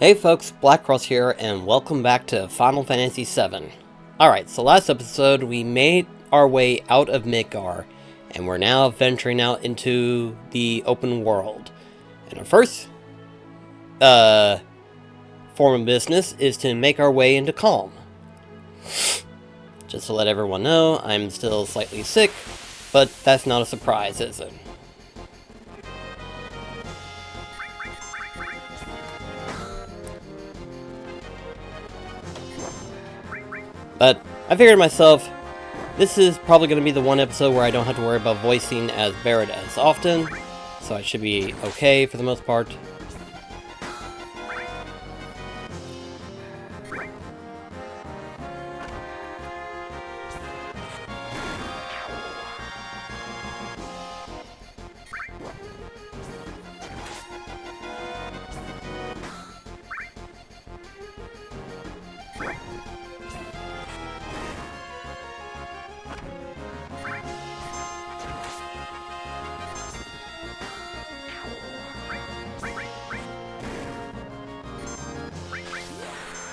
Hey folks, BlackCross here, and welcome back to Final Fantasy VII. Alright, so last episode we made our way out of Midgar, and we're now venturing out into the open world. And our first form of business is to make our way into Calm. Just to let everyone know, I'm still slightly sick, but that's not a surprise, is it? But I figured to myself, this is probably going to be the one episode where I don't have to worry about voicing as Barrett as often, so I should be okay for the most part.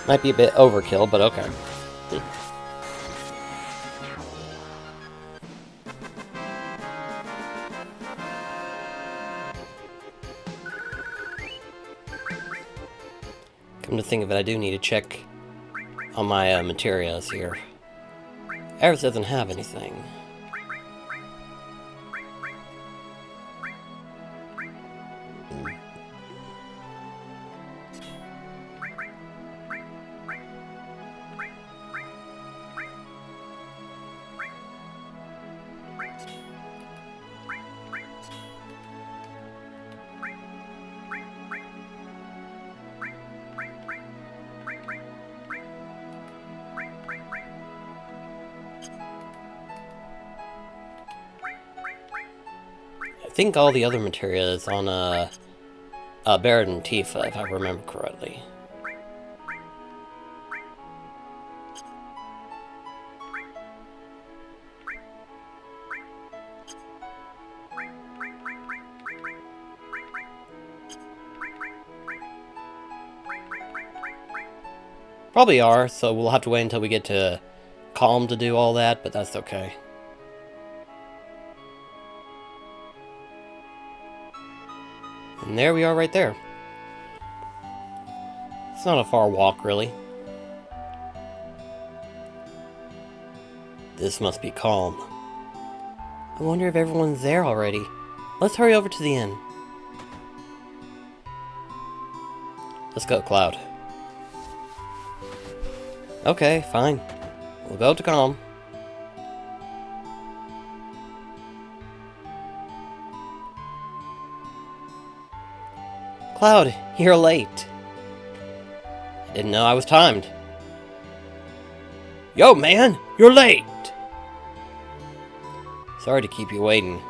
Might be a bit overkill, but okay. Come to think of it, I do need to check on my materials here. Eris doesn't have anything. I think all the other material is on Barrett and Tifa, if I remember correctly. Probably are, so we'll have to wait until we get to Calm to do all that, but that's okay. And there we are right there. It's not a far walk, really. This must be Calm. I wonder if everyone's there already. Let's hurry over to the inn. Let's go, Cloud. Okay, fine. We'll go to Calm. Cloud, you're late. I didn't know I was timed. Yo, man, you're late! Sorry to keep you waiting.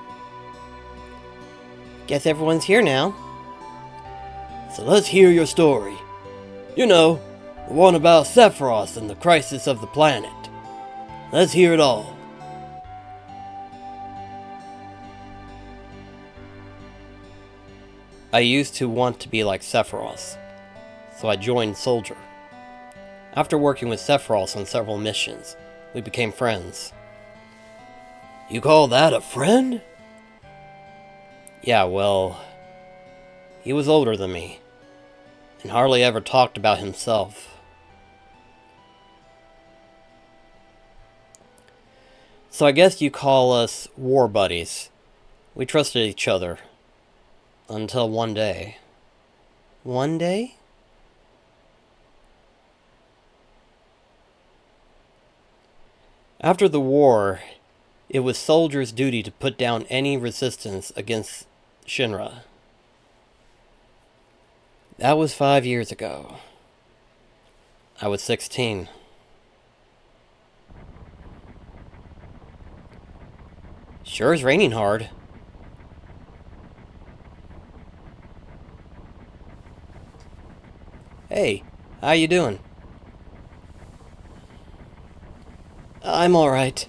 Guess everyone's here now. So let's hear your story. You know, the one about Sephiroth and the crisis of the planet. Let's hear it all. I used to want to be like Sephiroth, so I joined Soldier. After working with Sephiroth on several missions, we became friends. You call that a friend? Yeah, well, he was older than me, and hardly ever talked about himself. So I guess you call us war buddies. We trusted each other. Until one day. One day? After the war, it was Soldier's duty to put down any resistance against Shinra. That was 5 years ago. I was 16. Sure is raining hard. Hey, how you doing? I'm alright.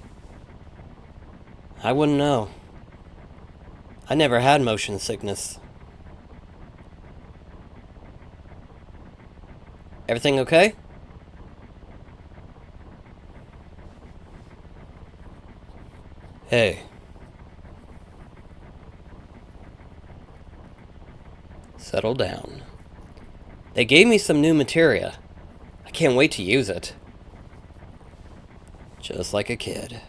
I wouldn't know. I never had motion sickness. Everything okay? Hey. Settle down. They gave me some new materia. I can't wait to use it. Just like a kid.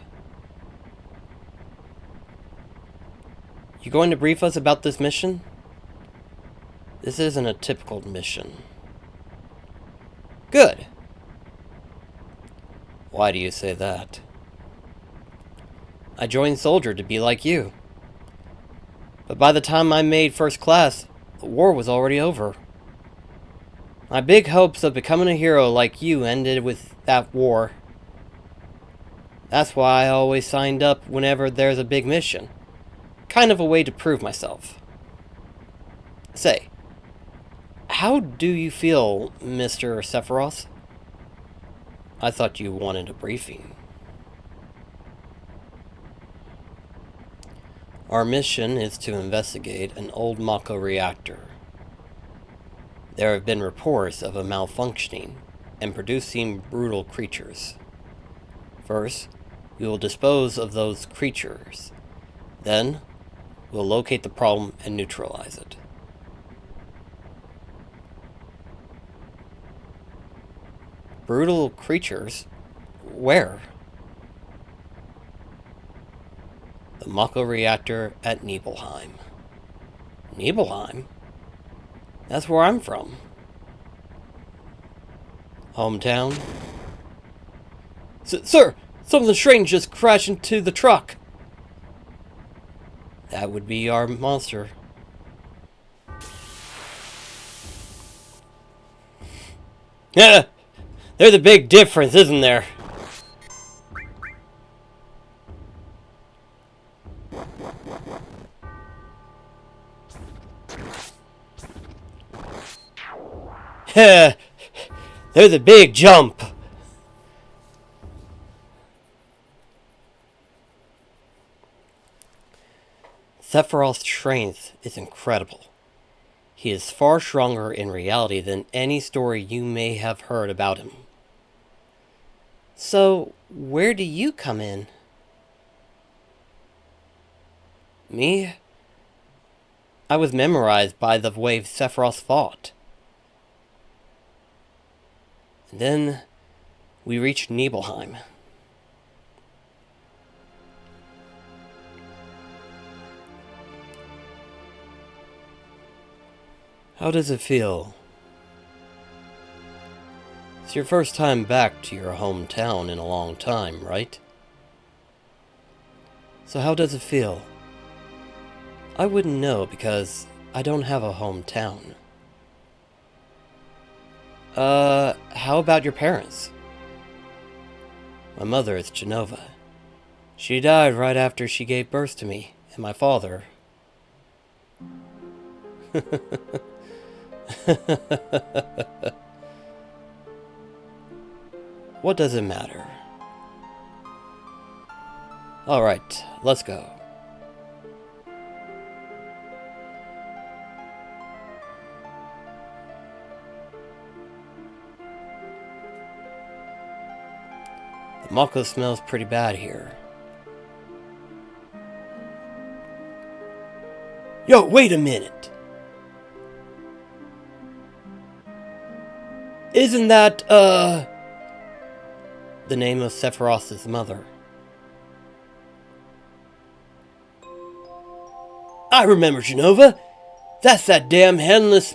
You going to brief us about this mission? This isn't a typical mission. Good. Why do you say that? I joined Soldier to be like you. But by the time I made first class, the war was already over. My big hopes of becoming a hero like you ended with that war. That's why I always signed up whenever there's a big mission. Kind of a way to prove myself. Say, how do you feel, Mr. Sephiroth? I thought you wanted a briefing. Our mission is to investigate an old Mako reactor. There have been reports of a malfunctioning and producing brutal creatures. First, we will dispose of those creatures. Then, we'll locate the problem and neutralize it. Brutal creatures? Where? The Mako reactor at Nibelheim. Nibelheim? That's where I'm from. Hometown? Sir! Something strange just crashed into the truck! That would be our monster. Yeah! There's a big difference, isn't there? There's a big jump. Sephiroth's strength is incredible. He is far stronger in reality than any story you may have heard about him. So, where do you come in? Me? I was memorized by the way Sephiroth fought. And then, we reached Nibelheim. How does it feel? It's your first time back to your hometown in a long time, right? So how does it feel? I wouldn't know because I don't have a hometown. How about your parents? My mother is Genova. She died right after she gave birth to me and my father. What does it matter? Alright, let's go. The Mako smells pretty bad here. Yo, wait a minute! Isn't that, the name of Sephiroth's mother? I remember Genova! That's that damn headless,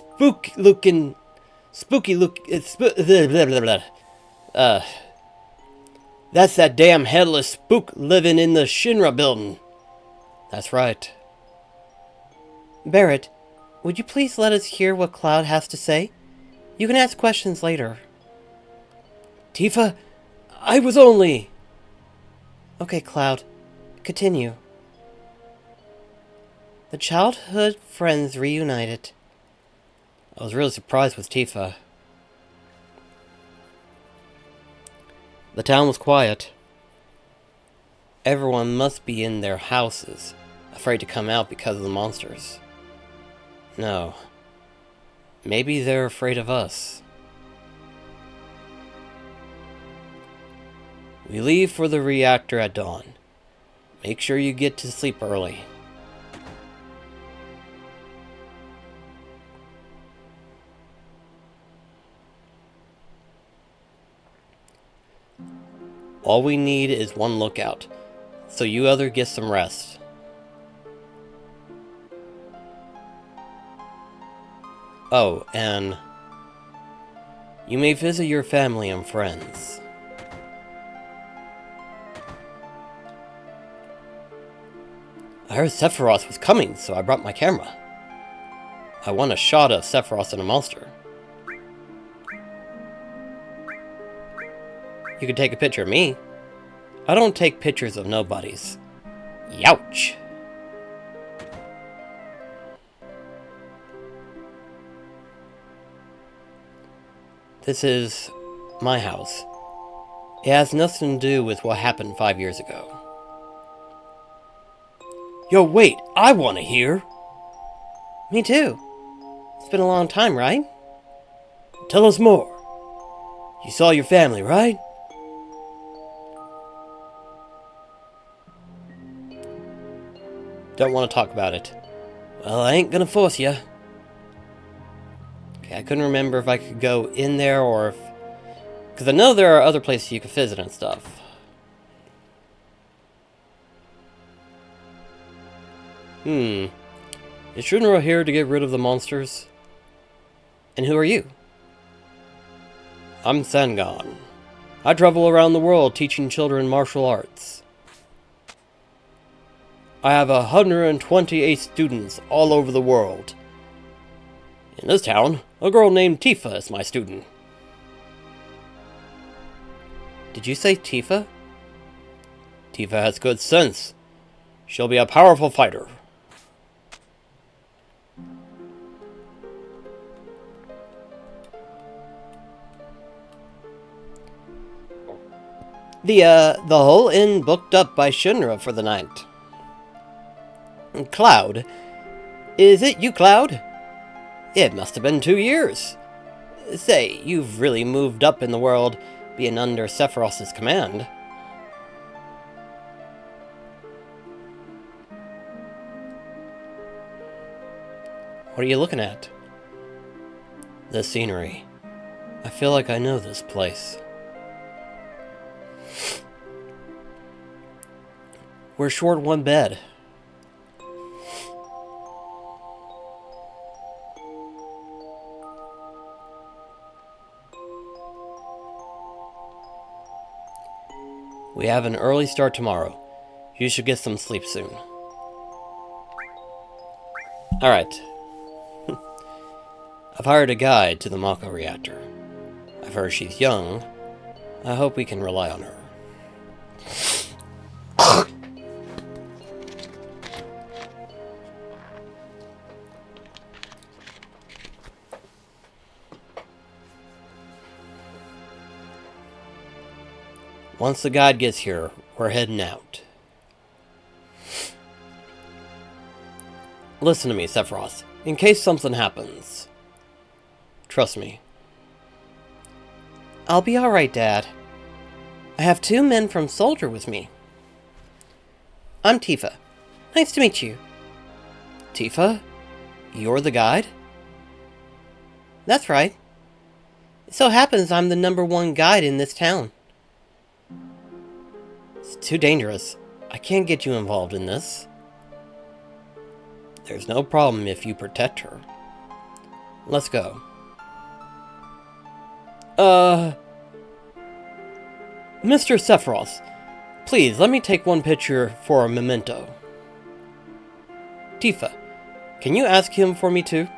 that's that damn headless spook living in the Shinra building. That's right. Barret, would you please let us hear what Cloud has to say? You can ask questions later. Tifa, I was only... Okay, Cloud. Continue. The childhood friends reunited. I was really surprised with Tifa. The town was quiet. Everyone must be in their houses, afraid to come out because of the monsters. No. Maybe they're afraid of us. We leave for the reactor at dawn. Make sure you get to sleep early. All we need is one lookout, so you other get some rest. Oh, and you may visit your family and friends. I heard Sephiroth was coming, so I brought my camera. I want a shot of Sephiroth and a monster. You could take a picture of me. I don't take pictures of nobodies. Youch! This is my house. It has nothing to do with what happened 5 years ago. Yo, wait! I want to hear! Me too. It's been a long time, right? Tell us more. You saw your family, right? Don't want to talk about it. Well, I ain't gonna force you. Okay, I couldn't remember if I could go in there or if... because I know there are other places you could visit and stuff. Is Shinra here to get rid of the monsters? And who are you? I'm Sangon. I travel around the world teaching children martial arts. I have 128 students all over the world. In this town, a girl named Tifa is my student. Did you say Tifa? Tifa has good sense. She'll be a powerful fighter. The whole inn booked up by Shinra for the night. Cloud. Is it you, Cloud? It must have been 2 years. Say, you've really moved up in the world, being under Sephiroth's command. What are you looking at? The scenery. I feel like I know this place. We're short one bed. We have an early start tomorrow. You should get some sleep soon. Alright. I've hired a guide to the Mako reactor. I've heard she's young. I hope we can rely on her. Once the guide gets here, we're heading out. Listen to me, Sephiroth. In case something happens. Trust me. I'll be alright, Dad. I have 2 men from Soldier with me. I'm Tifa. Nice to meet you. Tifa? You're the guide? That's right. It so happens I'm the #1 guide in this town. It's too dangerous. I can't get you involved in this. There's no problem if you protect her. Let's go. Mr. Sephiroth, please let me take one picture for a memento. Tifa, can you ask him for me too?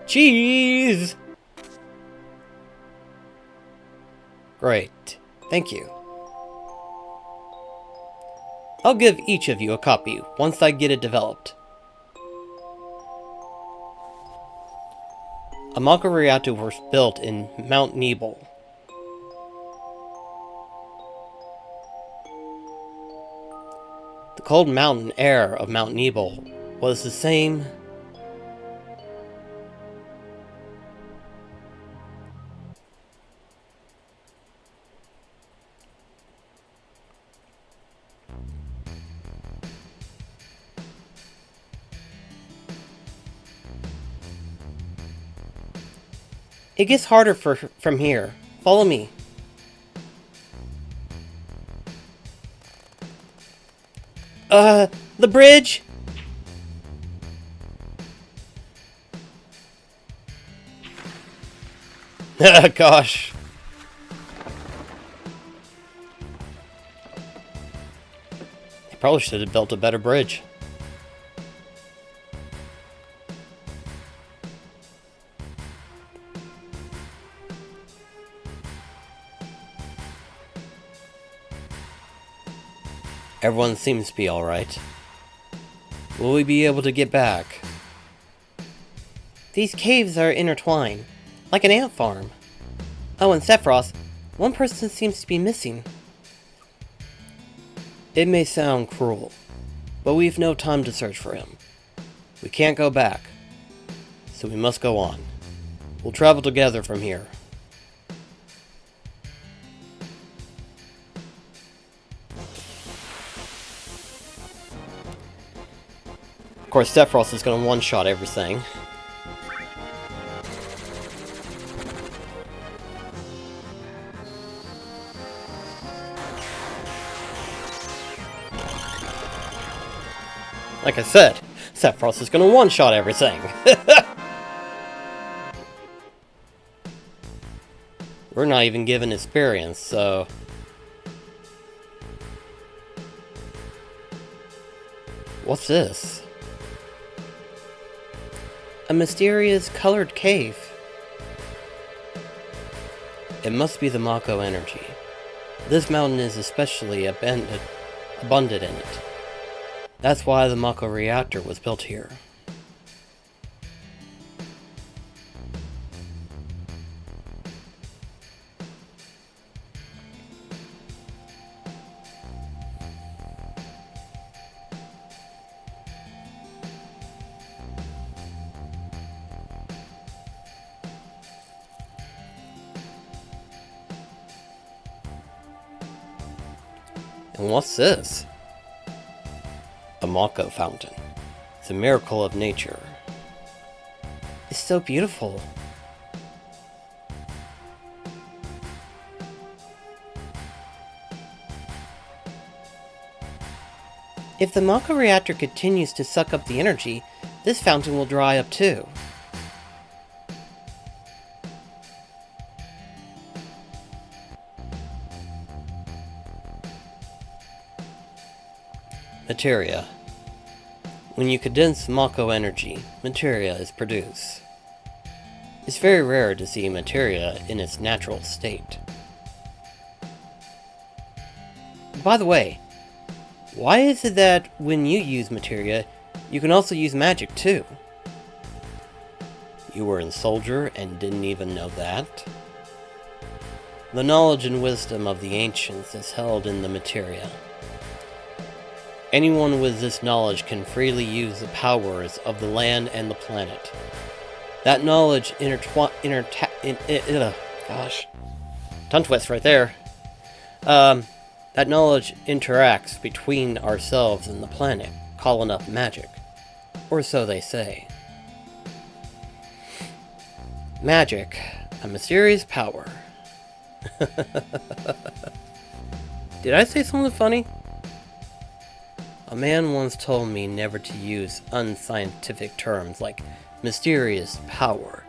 Cheese! Great. Thank you. I'll give each of you a copy once I get it developed. A Mako reactor was built in Mount Nebel. The cold mountain air of Mount Nebel was the same. It gets harder from here. Follow me. The bridge! Gosh. They probably should have built a better bridge. Everyone seems to be alright. Will we be able to get back? These caves are intertwined, like an ant farm. Oh, and Sephiroth, one person seems to be missing. It may sound cruel, but we've no time to search for him. We can't go back, so we must go on. We'll travel together from here. Of course, Sephiroth is going to one-shot everything. Like I said, Sephiroth is going to one-shot everything. We're not even given experience, so... What's this? A mysterious colored cave. It must be the Mako energy. This mountain is especially abundant in it. That's why the Mako reactor was built here. And what's this? A Mako fountain. It's a miracle of nature. It's so beautiful. If the Mako reactor continues to suck up the energy, this fountain will dry up too. Materia. When you condense Mako energy, materia is produced. It's very rare to see materia in its natural state. By the way, why is it that when you use materia, you can also use magic too? You were a soldier and didn't even know that? The knowledge and wisdom of the ancients is held in the materia. Anyone with this knowledge can freely use the powers of the land and the planet. That knowledge tongue twist right there. That knowledge interacts between ourselves and the planet, calling up magic. Or so they say. Magic, a mysterious power. Did I say something funny? A man once told me never to use unscientific terms like mysterious power.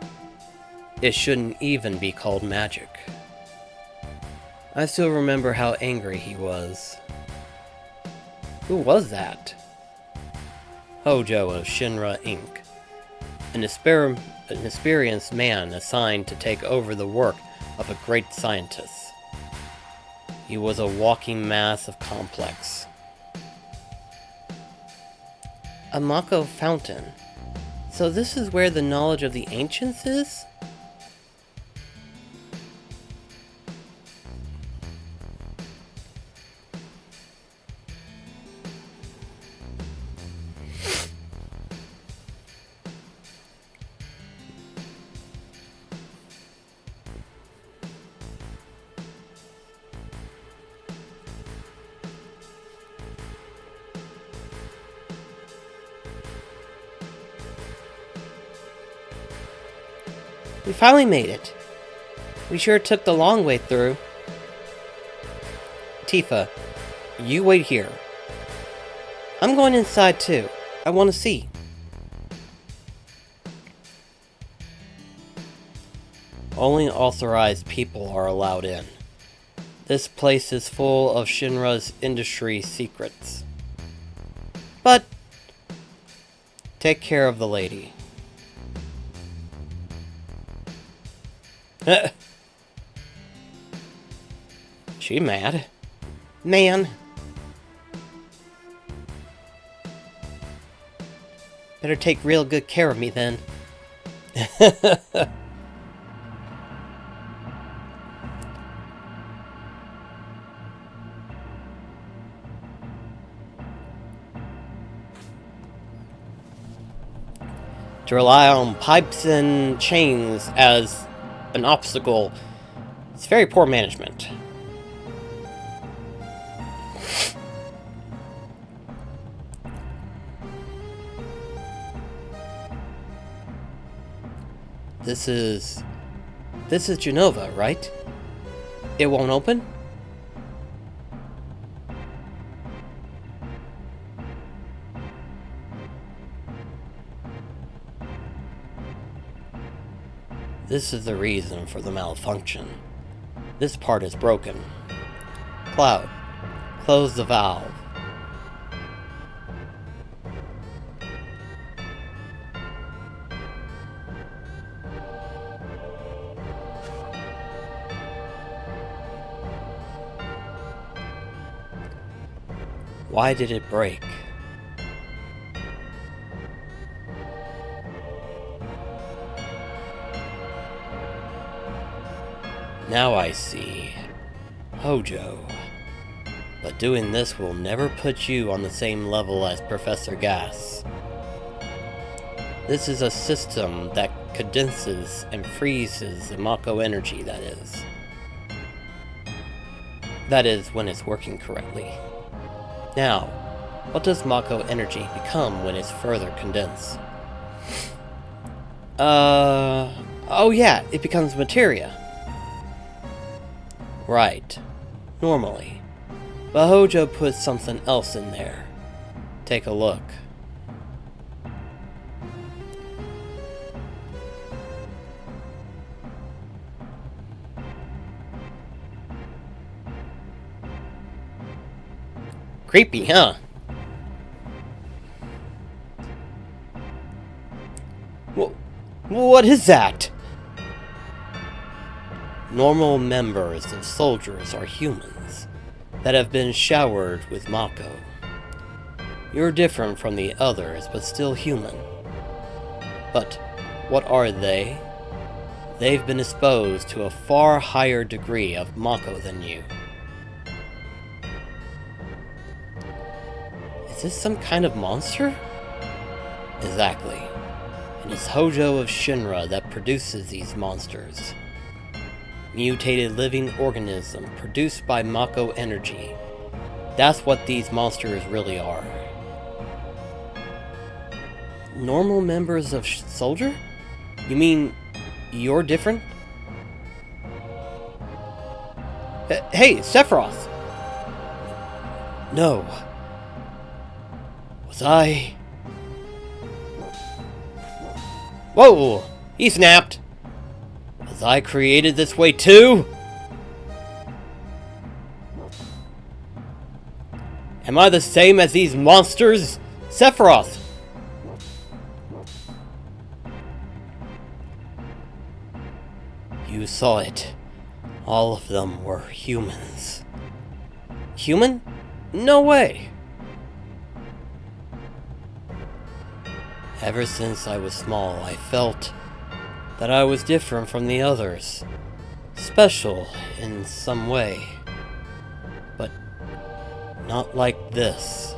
It shouldn't even be called magic. I still remember how angry he was. Who was that? Hojo of Shinra Inc., an experienced man assigned to take over the work of a great scientist. He was a walking mass of complex. A Mako fountain. So this is where the knowledge of the ancients is? We finally made it. We sure took the long way through. Tifa, you wait here. I'm going inside too. I want to see. Only authorized people are allowed in. This place is full of Shinra's industry secrets. But take care of the lady. She mad? Man. Better take real good care of me then. To rely on pipes and chains as an obstacle, it's very poor management. This is Genova, right? It won't open? This is the reason for the malfunction. This part is broken. Cloud, close the valve. Why did it break? Now I see. Hojo. But doing this will never put you on the same level as Professor Gas. This is a system that condenses and freezes the Mako energy, that is. That is, when it's working correctly. Now, what does Mako energy become when it's further condensed? Oh yeah, it becomes materia. Right. Normally. But Hojo puts something else in there. Take a look. Creepy, huh? What is that? Normal members of soldiers are humans that have been showered with Mako. You're different from the others, but still human. But what are they? They've been exposed to a far higher degree of Mako than you. Is this some kind of monster? Exactly. And it's Hojo of Shinra that produces these monsters. Mutated living organism produced by Mako energy. That's what these monsters really are. Normal members of Soldier? You mean you're different? Hey, Sephiroth! No. Was I... Whoa! He snapped! Was I created this way too? Am I the same as these monsters? Sephiroth! You saw it. All of them were humans. Human? No way! Ever since I was small, I felt that I was different from the others. Special in some way. But not like this.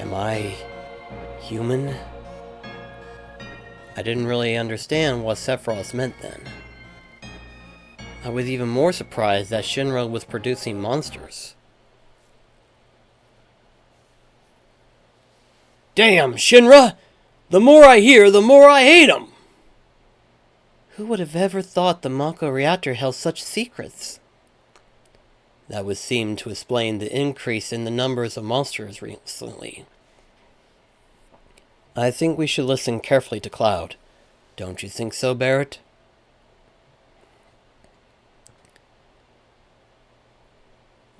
Am I human? I didn't really understand what Sephiroth meant then. I was even more surprised that Shinra was producing monsters. Damn, Shinra! The more I hear, the more I hate 'em! Who would have ever thought the Mako reactor held such secrets? That would seem to explain the increase in the numbers of monsters recently. I think we should listen carefully to Cloud. Don't you think so, Barrett?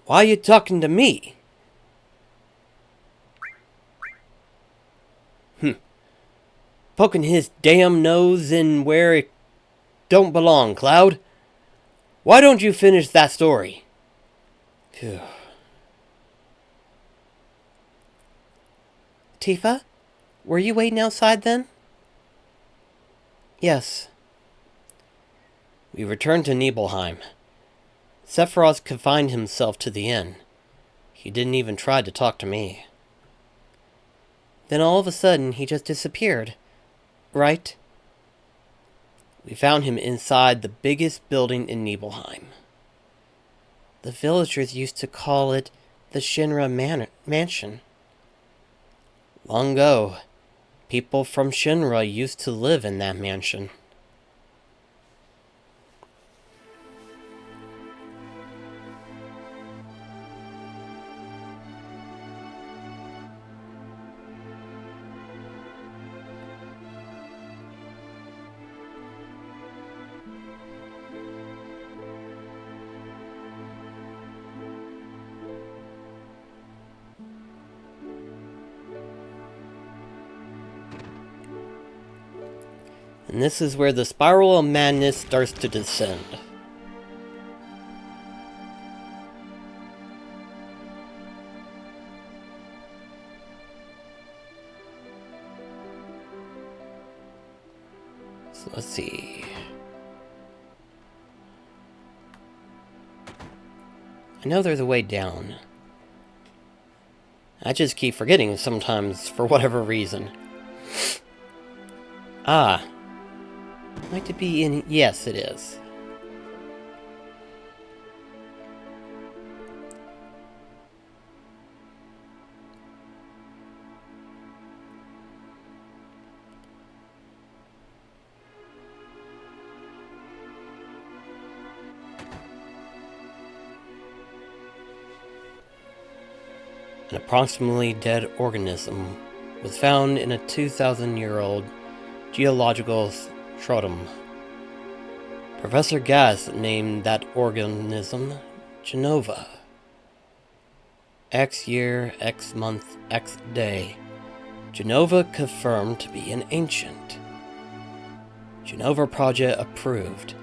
Why are you talking to me? Poking his damn nose in where it don't belong, Cloud. Why don't you finish that story? Phew. Tifa, were you waiting outside then? Yes. We returned to Nibelheim. Sephiroth confined himself to the inn. He didn't even try to talk to me. Then all of a sudden, he just disappeared. Right? We found him inside the biggest building in Nibelheim. The villagers used to call it the Shinra Mansion. Long ago, people from Shinra used to live in that mansion. And this is where the spiral of madness starts to descend. So let's see. I know there's a way down. I just keep forgetting sometimes for whatever reason. Ah. Might it be in... Yes, it is. An approximately dead organism was found in a 2,000-year-old geological stratum. Professor Gass named that organism Genova. X year, X month, X day. Genova confirmed to be an ancient. Genova project approved.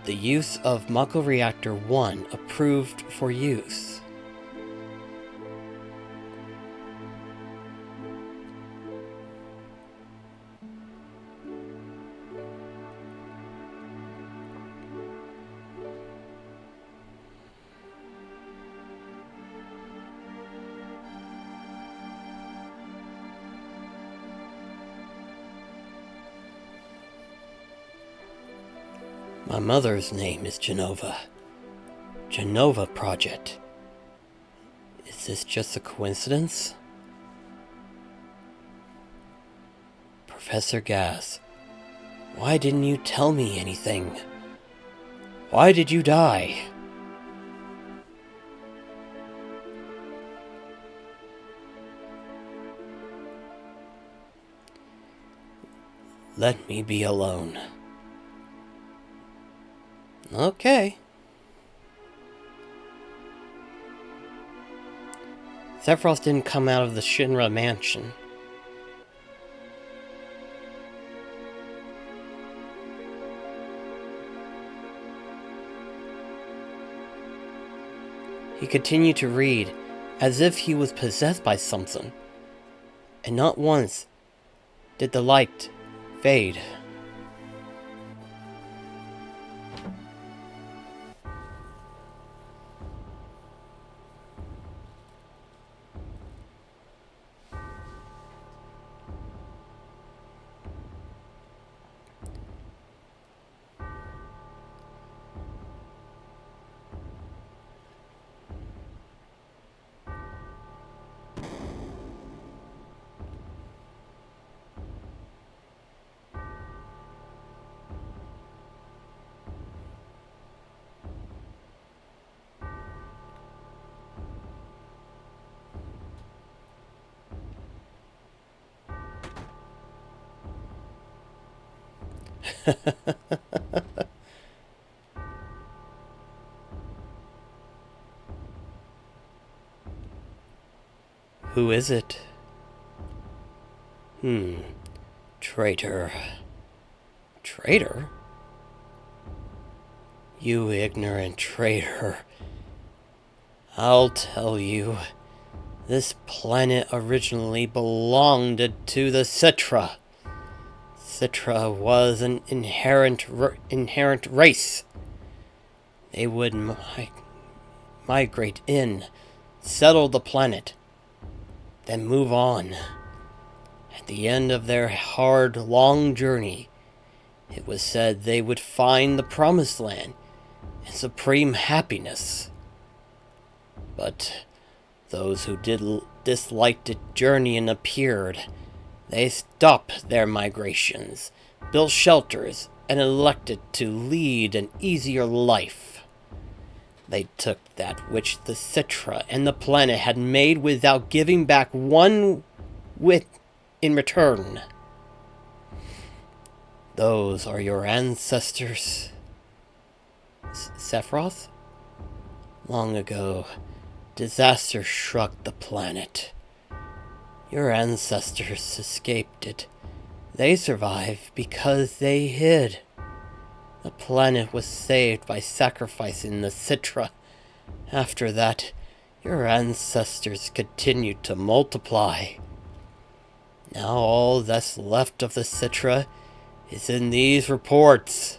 The use of Mako Reactor 1 approved for use. My mother's name is Genova. Genova Project. Is this just a coincidence? Professor Gass, why didn't you tell me anything? Why did you die? Let me be alone. Okay. Sephiroth didn't come out of the Shinra mansion. He continued to read, as if he was possessed by something. And not once did the light fade. Who is it? Traitor. Traitor? You ignorant traitor. I'll tell you. This planet originally belonged to the Citra. Citra was an inherent race. They would migrate in, settle the planet, then move on. At the end of their hard, long journey, it was said they would find the Promised Land and supreme happiness. But those who disliked the journey and appeared, they stopped their migrations, built shelters, and elected to lead an easier life. They took that which the Citra and the planet had made without giving back one whit in return. Those are your ancestors. Sephiroth? Long ago, disaster struck the planet. Your ancestors escaped it. They survived because they hid. The planet was saved by sacrificing the Citra. After that, your ancestors continued to multiply. Now all that's left of the Citra is in these reports.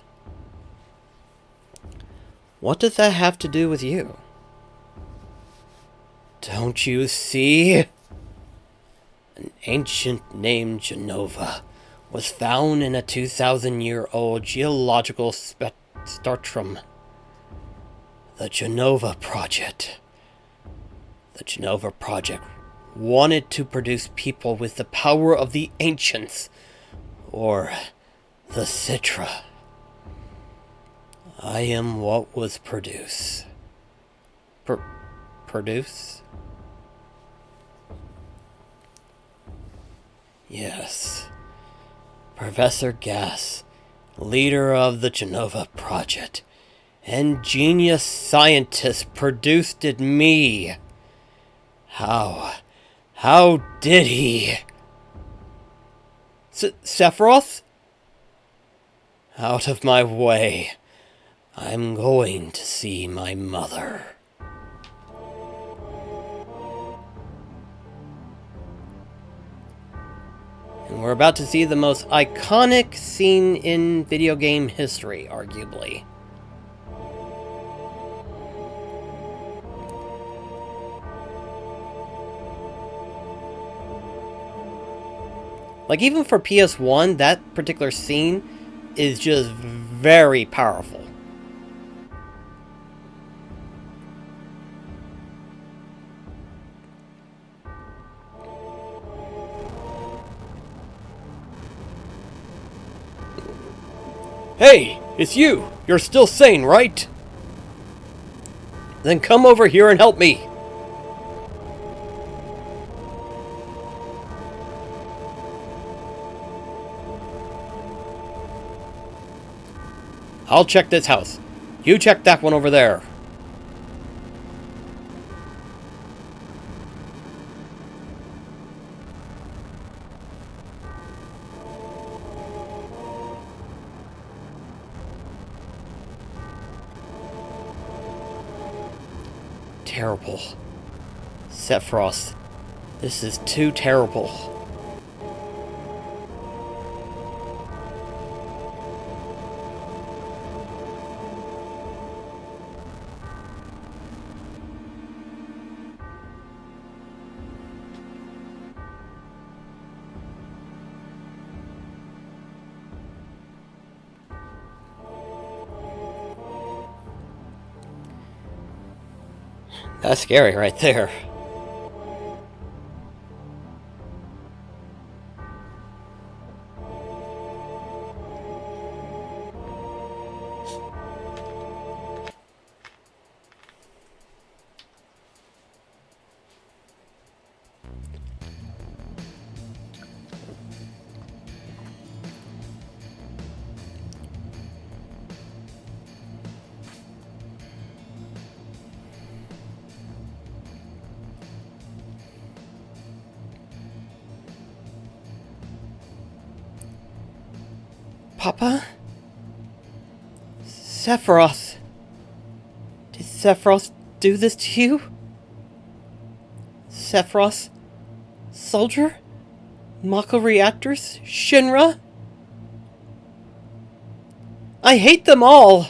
What does that have to do with you? Don't you see? An ancient named Genova was found in a 2,000-year-old geological spectrum. The Genova Project. The Genova Project wanted to produce people with the power of the ancients, or the Citra. I am what was produced. Produce? Yes. Professor Gas, leader of the Genova Project, and genius scientist produced me. How did he? Sephiroth? Out of my way. I'm going to see my mother. And we're about to see the most iconic scene in video game history, arguably. Like, even for PS1, that particular scene is just very powerful. Hey, it's you! You're still sane, right? Then come over here and help me! I'll check this house. You check that one over there. Terrible. Sephiroth, this is too terrible. That's scary right there. Papa? Sephiroth. Did Sephiroth do this to you? Sephiroth? Soldier? Mako reactors? Shinra? I hate them all!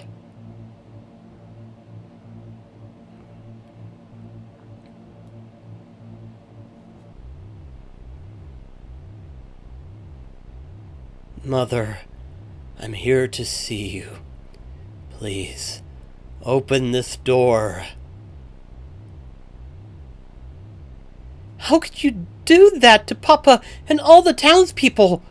Mother, I'm here to see you. Please, open this door. How could you do that to Papa and all the townspeople?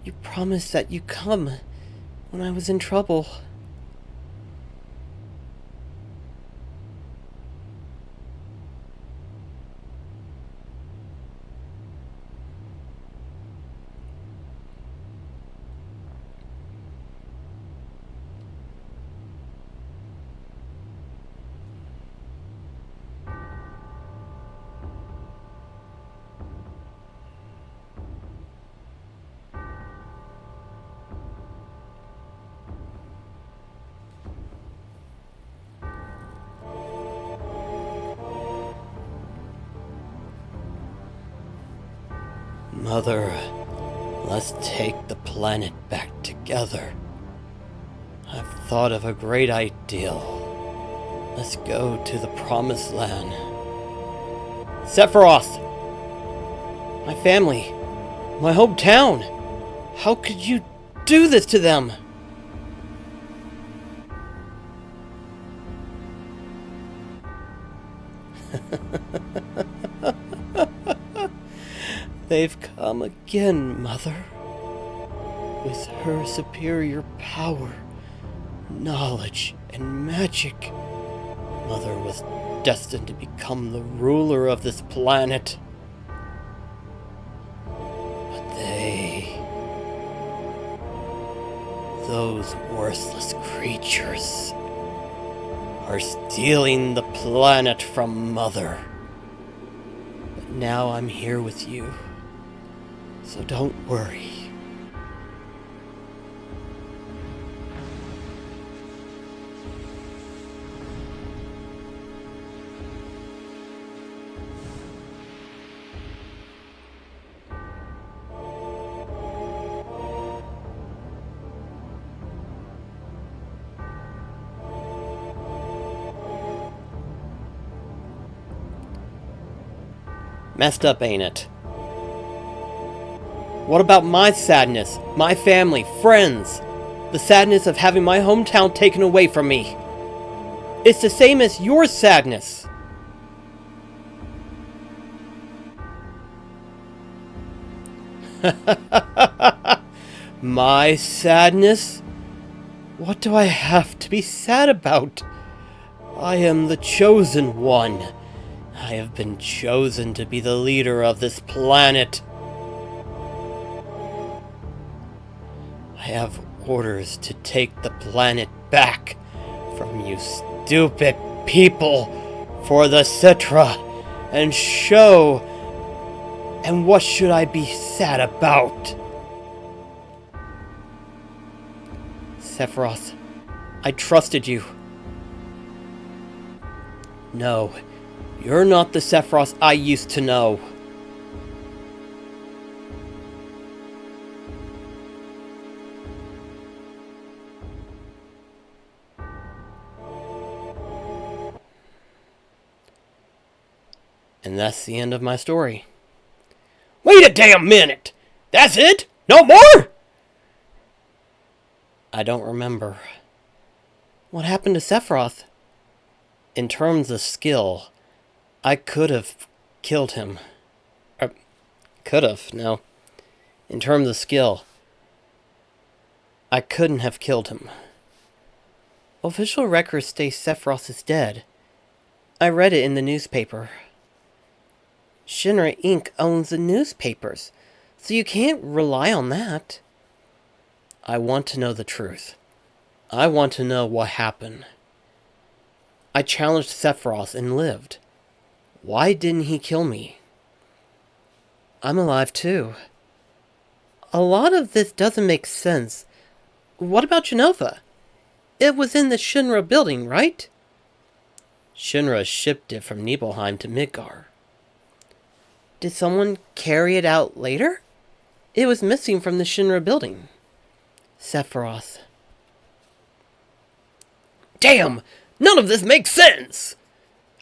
You promised that you'd come when I was in trouble. Mother, let's take the planet back together. I've thought of a great ideal. Let's go to the promised land. Sephiroth! My family. My hometown. How could you do this to them? They've come again, Mother. With her superior power, knowledge, and magic, Mother was destined to become the ruler of this planet. But those worthless creatures, are stealing the planet from Mother. But now I'm here with you. So don't worry. Messed up, ain't it? What about my sadness, my family, friends? The sadness of having my hometown taken away from me. It's the same as your sadness. My sadness? What do I have to be sad about? I am the chosen one. I have been chosen to be the leader of this planet. I have orders to take the planet back from you stupid people for the Citra and show. And what should I be sad about? Sephiroth, I trusted you. No, you're not the Sephiroth I used to know. And that's the end of my story. Wait a damn minute! That's it? No more? I don't remember. What happened to Sephiroth? In terms of skill, I could have killed him. Could have, no. In terms of skill, I couldn't have killed him. Official records state Sephiroth is dead. I read it in the newspaper. Shinra Inc. owns the newspapers, so you can't rely on that. I want to know the truth. I want to know what happened. I challenged Sephiroth and lived. Why didn't he kill me? I'm alive too. A lot of this doesn't make sense. What about Genova? It was in the Shinra building, right? Shinra shipped it from Nibelheim to Midgar. Did someone carry it out later? It was missing from the Shinra building. Sephiroth. Damn! None of this makes sense!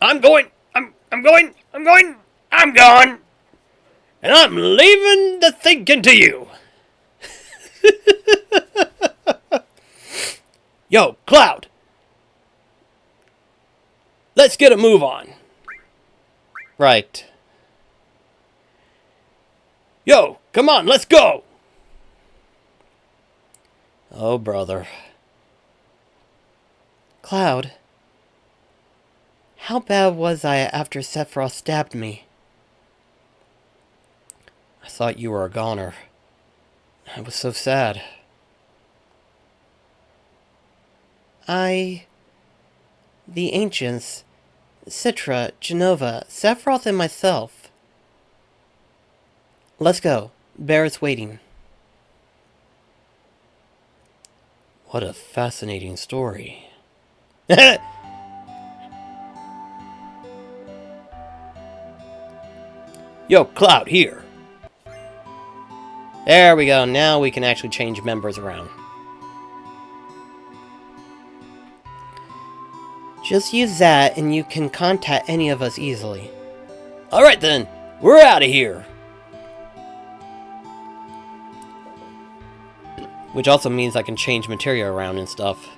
I'm gone! And I'm leaving the thinking to you! Yo, Cloud! Let's get a move on. Right. Yo, come on, let's go! Oh, brother. Cloud. How bad was I after Sephiroth stabbed me? I thought you were a goner. I was so sad. The ancients, Citra, Genova, Sephiroth, and myself. Let's go. Barrett's waiting. What a fascinating story. Yo, Cloud, here. There we go. Now we can actually change members around. Just use that and you can contact any of us easily. Alright then, we're out of here. Which also means I can change material around and stuff.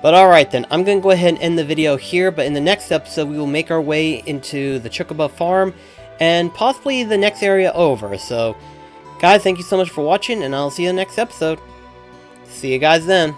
But alright then, I'm going to go ahead and end the video here, but in the next episode we will make our way into the Chocobo farm and possibly the next area over. So, guys, thank you so much for watching and I'll see you in the next episode. See you guys then.